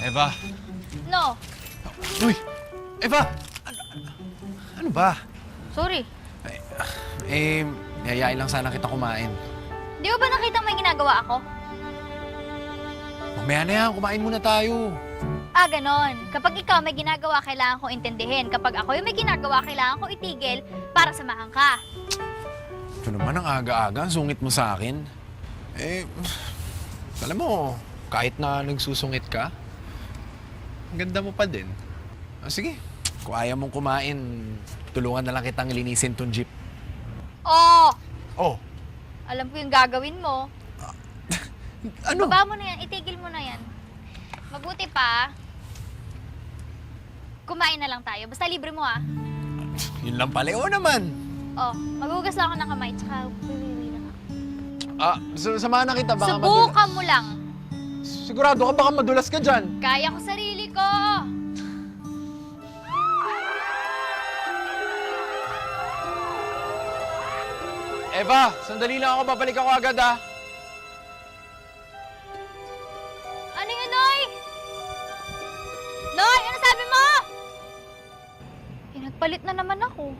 Eva! No. Uy! Eva! Ano ba? Sorry. Yayain lang sana kita kumain. Di mo ba nakita may ginagawa ako? Mamaya na yan, kumain muna tayo. Ah, ganon. Kapag ikaw may ginagawa, kailangan kong intindihin. Kapag ako yung may ginagawa, kailangan kong itigil para samahan ka. Ito naman ang aga-aga, sungit mo sa akin. Alam mo, kahit na nagsusungit ka, ang ganda mo pa din. Sige, kung ayaw mong kumain, tulungan na lang kitang linisin tong jeep. Oh! Oh, Alam ko yung gagawin mo. ano? Baba mo na yan, itigil mo na yan. Mabuti pa, kumain na lang tayo. Basta libre mo ah. Yun lang pala. Oo naman. Oh, maghugas lang ako ng kamay, tsaka wiwiwi na ako. Samahan na kita. Baka Subukan mo lang. Sigurado ka baka madulas ka dyan. Kaya ko sarili ko. Eva, sandali lang ako. Babalik ako agad, ah. Ano yun, Noy? Noy, ano sabi mo? Pinagpalit na naman ako.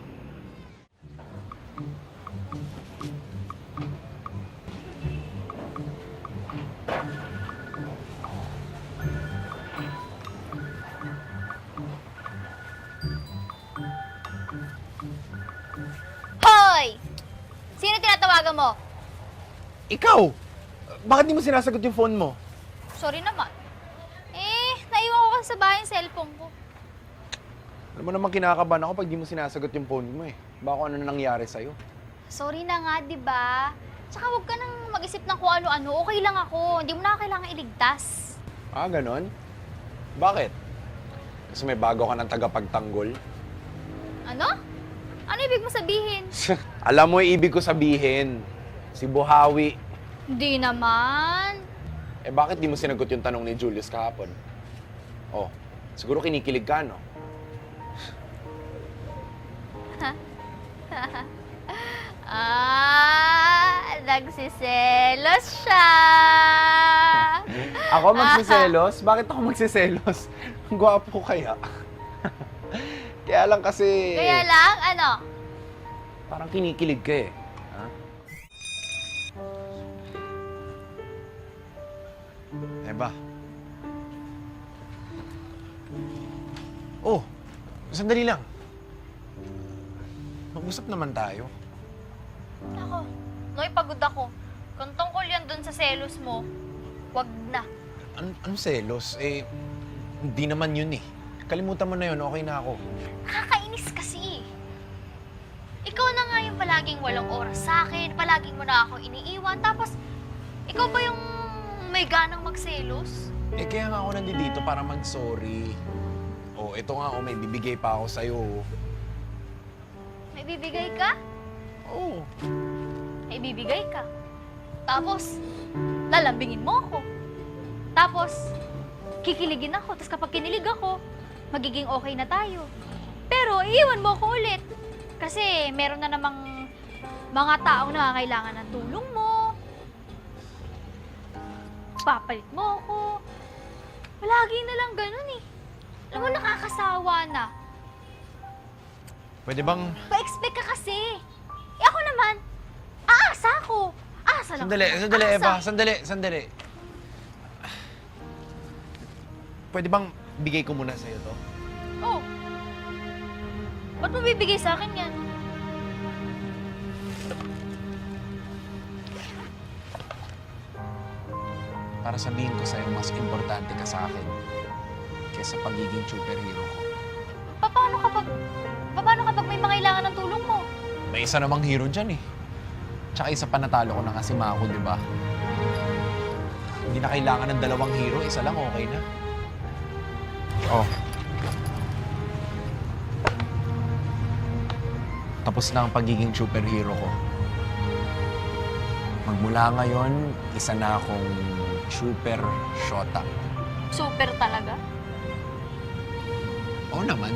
Hoy! Sino tinatawagan mo? Ikaw! Bakit di mo sinasagot yung phone mo? Sorry naman. Naiwan ko kasi sa bahay yung cellphone ko. Alam mo naman kinakabahan ako pag di mo sinasagot yung phone mo eh. Baka ano na nangyari sa'yo. Sorry na nga, di ba? Tsaka huwag ka nang mag-isip ng kung ano-ano. Okay lang ako. Hindi mo na kailangan iligtas. Ah, ganon? Bakit? Kasi may bago ka ng tagapagtanggol? Ano? Ano ibig mo sabihin? Alam mo yung ibig ko sabihin. Si Buhawi. Hindi naman. Eh bakit di mo sinagot yung tanong ni Julius kahapon? Oh, siguro kinikilig ka, no? Nagsiselos siya. Ako magsiselos? Bakit ako magsiselos? Ang gwapo ko kaya. Kaya lang kasi... Kaya lang, ano? Parang kinikilig ka eh. Ha? Eva. Oh, sandali lang. Mag-usap naman tayo. Ako, Noy, pagod ako. Kung tungkol yan dun sa selos mo, wag na. Anong selos? Hindi naman yun eh. Kalimutan mo na yun, okay na ako. Nakakainis kasi. Ikaw na nga yung palaging walang oras sa akin, palaging mo na ako iniiwan, tapos ikaw ba yung may ganang magselos? Kaya nga ako nandito para mag-sorry. Oh, ito nga, may bibigay pa ako sa'yo. May bibigay ka? Oh, May bibigay ka. Tapos, lalambingin mo ako. Tapos, kikiligin ako. Tapos kapag kinilig ako, magiging okay na tayo. Pero, iiwan mo ako ulit. Kasi, meron na namang mga taong nangangailangan ng tulong mo. Papalit mo ako. Palagi na lang ganun eh. Alam mo, nakakasawa na. pwede bang... Pa-expect ka kasi. Ako naman, aasa ako. Aasa lang. Sandali, Eva. Sandali. Pwede bang bigay ko muna sa'yo to? Oh. Ba't mo bibigay sa akin yan? Para sabihin ko sa'yo, mas importante ka sa akin kaysa pagiging superhero ko. Paano kapag may mangailangan ng tulong mo? May isa namang hero dyan eh. Tsaka isa pa natalo ko na kasi Mako, di ba? Hindi na kailangan ng dalawang hero, isa lang okay na. Oh. Tapos na ang pagiging superhero ko. Magmula ngayon, isa na akong super shota. Super talaga? Oo naman.